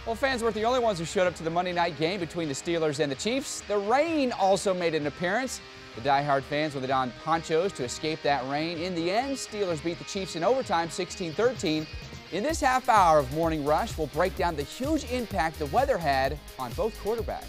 Well, fans weren't the only ones who showed up to the Monday night game between the Steelers and the Chiefs. The rain also made an appearance. The diehard fans would don ponchos to escape that rain. In the end, Steelers beat the Chiefs in overtime 16-13. In this half hour of Morning Rush, we'll break down the huge impact the weather had on both quarterbacks.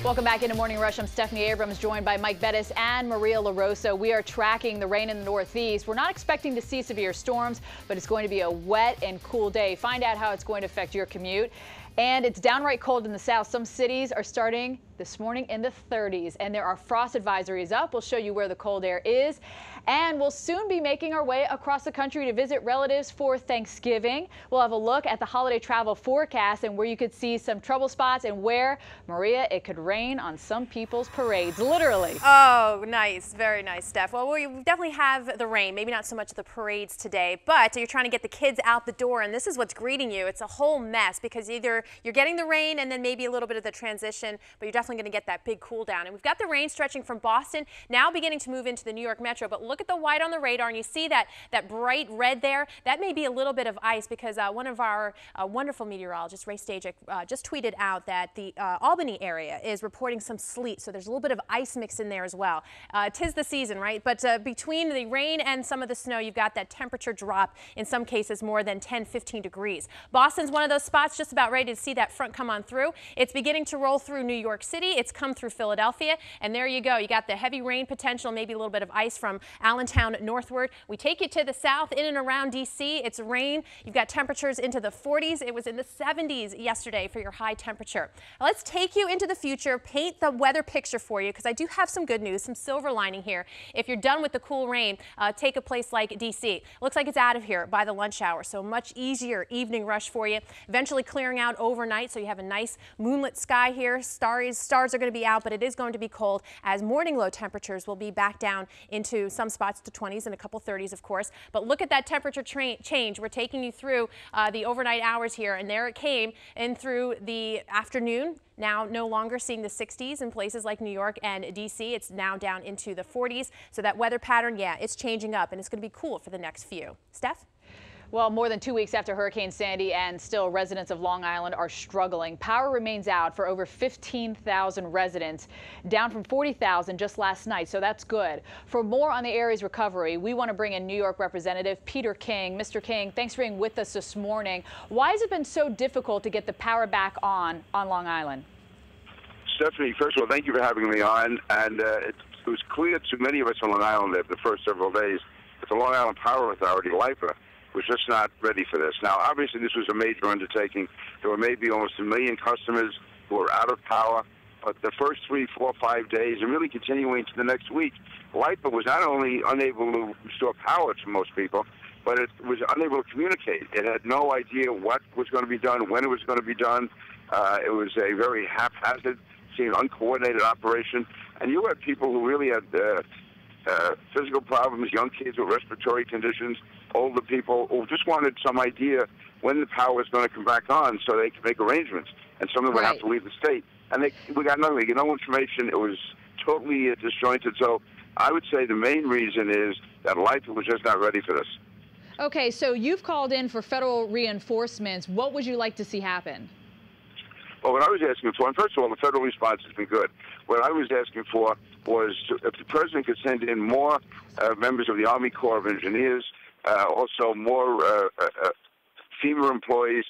Welcome back into Morning Rush. I'm Stephanie Abrams, joined by Mike Bettis and Maria LaRosa. We are tracking the rain in the Northeast. We're not expecting to see severe storms, but it's going to be a wet and cool day. Find out how it's going to affect your commute. And it's downright cold in the south. Some cities are starting this morning in the 30s, and there are frost advisories up. We'll show you where the cold air is. And we'll soon be making our way across the country to visit relatives for Thanksgiving. We'll have a look at the holiday travel forecast and where you could see some trouble spots and where, Maria, it could rain on some people's parades, literally. Oh, nice. Very nice, Steph. Well, we definitely have the rain, maybe not so much the parades today, but you're trying to get the kids out the door, and this is what's greeting you. It's a whole mess because either you're getting the rain and then maybe a little bit of the transition, but you're definitely going to get that big cool down. And we've got the rain stretching from Boston, now beginning to move into the New York metro, but look at the white on the radar, and you see that bright red there. That may be a little bit of ice because one of our wonderful meteorologists, Ray Stajic, just tweeted out that the Albany area is reporting some sleet, so there's a little bit of ice mix in there as well. 'Tis the season, right? But between the rain and some of the snow, you've got that temperature drop, in some cases more than 10-15 degrees. Boston's one of those spots just about ready to see that front come on through. It's beginning to roll through New York City. It's come through Philadelphia, and there you go. You got the heavy rain potential, maybe a little bit of ice from Allentown northward. We take you to the south, in and around D.C. It's rain. You've got temperatures into the 40s. It was in the 70s yesterday for your high temperature. Now, let's take you into the future, paint the weather picture for you, because I do have some good news, some silver lining here. If you're done with the cool rain, take a place like D.C. Looks like it's out of here by the lunch hour, so much easier evening rush for you. Eventually clearing out overnight, so you have a nice moonlit sky here. Stars are going to be out, but it is going to be cold as morning low temperatures will be back down into some spots to 20s and a couple 30s, of course. But look at that temperature change. We're taking you through the overnight hours here, and there it came in through the afternoon. Now no longer seeing the 60s in places like New York and D.C. It's now down into the 40s. So that weather pattern, yeah, it's changing up, and it's going to be cool for the next few. Steph? Well, more than 2 weeks after Hurricane Sandy, and still residents of Long Island are struggling. Power remains out for over 15,000 residents, down from 40,000 just last night, so that's good. For more on the area's recovery, we want to bring in New York Representative Peter King. Mr. King, thanks for being with us this morning. Why has it been so difficult to get the power back on Long Island? Stephanie, first of all, thank you for having me on. And it was clear to many of us on Long Island the first several days that the Long Island Power Authority, LIPA, was just not ready for this. Now, obviously, this was a major undertaking. There were maybe almost 1 million customers who were out of power. But the first 3, 4, 5 days, and really continuing to the next week, LIPA was not only unable to restore power to most people, but it was unable to communicate. It had no idea what was going to be done, when it was going to be done. It was a very haphazard, uncoordinated operation. And you had people who really had physical problems, young kids with respiratory conditions, older people who just wanted some idea when the power was going to come back on so they could make arrangements. And some of them would have to leave the state. And we got nothing. We got no information. It was totally disjointed. So I would say the main reason is that LIPA was just not ready for this. Okay, so you've called in for federal reinforcements. What would you like to see happen? Well, what I was asking for, and first of all, the federal response has been good. What I was asking for was if the president could send in more members of the Army Corps of Engineers, also more FEMA employees,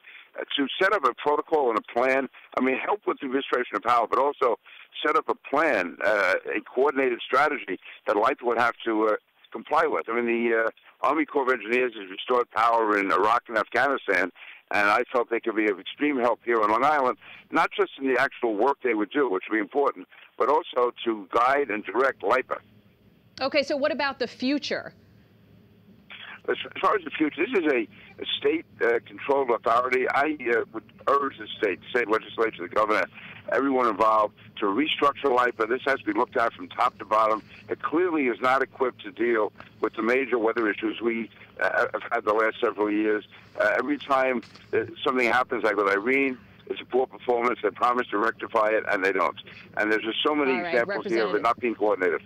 to set up a protocol and a plan. I mean, help with the administration of power, but also set up a plan, a coordinated strategy that LIPA would have to comply with. I mean, the Army Corps of Engineers has restored power in Iraq and Afghanistan, and I felt they could be of extreme help here on Long Island, not just in the actual work they would do, which would be important, but also to guide and direct LIPA. Okay, so what about the future? As far as the future, this is a state-controlled authority. I would urge the state legislature, the governor, everyone involved, to restructure LIPA. This has to be looked at from top to bottom. It clearly is not equipped to deal with the major weather issues we have had the last several years. Every time something happens, like with Irene, it's a poor performance. They promise to rectify it, and they don't. And there's just so many examples here of it not being coordinated.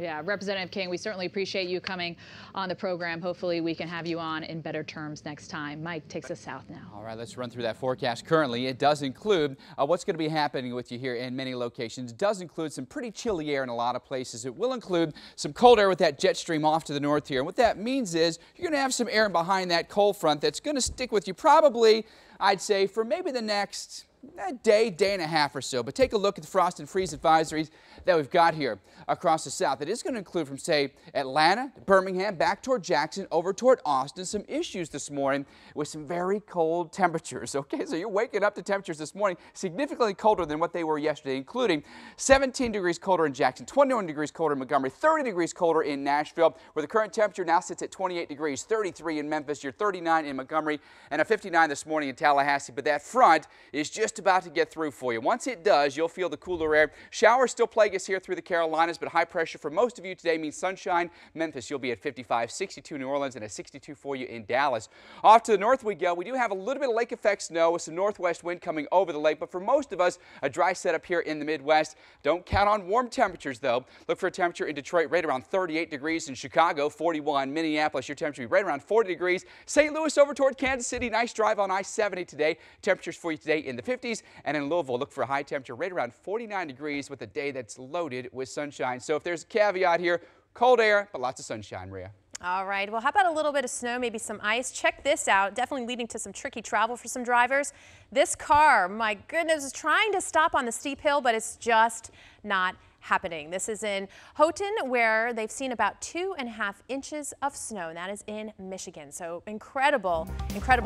Yeah, Representative King, we certainly appreciate you coming on the program. Hopefully we can have you on in better terms next time. Mike takes us south now. All right, let's run through that forecast. Currently, it does include what's going to be happening with you here in many locations. It does include some pretty chilly air in a lot of places. It will include some cold air with that jet stream off to the north here. And what that means is you're going to have some air behind that cold front that's going to stick with you probably, I'd say, for maybe the next day and a half or so. But take a look at the frost and freeze advisories that we've got here across the south. It is going to include from, say, Atlanta, Birmingham, back toward Jackson, over toward Austin. Some issues this morning with some very cold temperatures. Okay, so you're waking up to temperatures this morning significantly colder than what they were yesterday, including 17 degrees colder in Jackson, 21 degrees colder in Montgomery, 30 degrees colder in Nashville, where the current temperature now sits at 28 degrees, 33 in Memphis, your 39 in Montgomery, and a 59 this morning in Tallahassee. But that front is just about to get through for you. Once it does, you'll feel the cooler air. Showers still plague us here through the Carolinas, but high pressure for most of you today means sunshine. Memphis, you'll be at 55, 62 New Orleans, and a 62 for you in Dallas. Off to the north we go. We do have a little bit of lake effect snow with some northwest wind coming over the lake, but for most of us, a dry setup here in the Midwest. Don't count on warm temperatures, though. Look for a temperature in Detroit right around 38 degrees. In Chicago, 41. Minneapolis, your temperature will be right around 40 degrees. St. Louis over toward Kansas City. Nice drive on I-70 today. Temperatures for you today in the 50s. And in Louisville, look for a high temperature right around 49 degrees with a day that's loaded with sunshine. So if there's a caveat here, cold air, but lots of sunshine, Maria. All right, well, how about a little bit of snow, maybe some ice? Check this out, definitely leading to some tricky travel for some drivers. This car, my goodness, is trying to stop on the steep hill, but it's just not happening. This is in Houghton, where they've seen about 2.5 inches of snow, and that is in Michigan. So incredible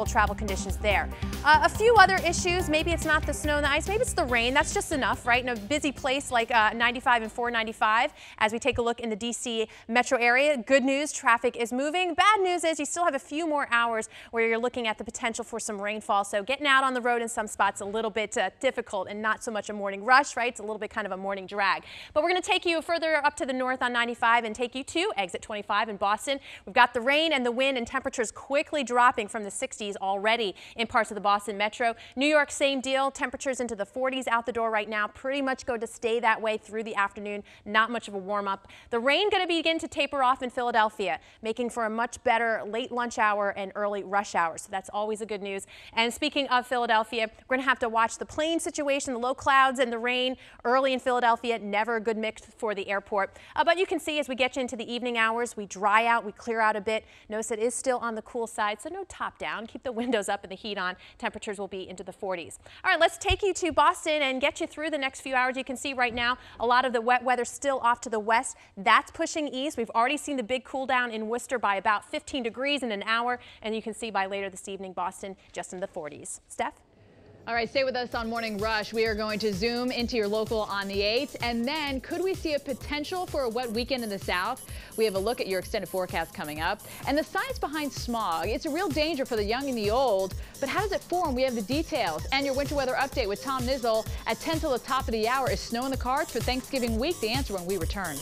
travel conditions there. A few other issues. Maybe it's not the snow and the ice. Maybe it's the rain. That's just enough, right? In a busy place like 95 and 495. As we take a look in the D.C. metro area, good news, traffic is moving. Bad news is you still have a few more hours where you're looking at the potential for some rainfall. So getting out on the road in some spots a little bit difficult, and not so much a morning rush, right? It's a little bit kind of a morning drag. But we're going to take you further up to the north on 95 and take you to exit 25 in Boston. We've got the rain and the wind and temperatures quickly dropping from the 60s already in parts of the Boston metro. New York, same deal. Temperatures into the 40s out the door right now. Pretty much going to stay that way through the afternoon. Not much of a warm up. The rain going to begin to taper off in Philadelphia, making for a much better late lunch hour and early rush hour. So that's always a good news. And speaking of Philadelphia, we're going to have to watch the plane situation, the low clouds and the rain early in Philadelphia. Never a good mix for the airport. But you can see as we get you into the evening hours, we dry out, we clear out a bit. Notice it is still on the cool side, so no top down. Keep the windows up and the heat on. Temperatures will be into the 40s. All right, let's take you to Boston and get you through the next few hours. You can see right now a lot of the wet weather still off to the west. That's pushing east. We've already seen the big cool down in Worcester by about 15 degrees in an hour, and you can see by later this evening Boston just in the 40s. Steph? All right, stay with us on Morning Rush. We are going to zoom into your local on the 8th. And then could we see a potential for a wet weekend in the south? We have a look at your extended forecast coming up. And the science behind smog. It's a real danger for the young and the old. But how does it form? We have the details. And your winter weather update with Tom Nizzle at 10 till the top of the hour. Is snow in the cards for Thanksgiving week? The answer when we return.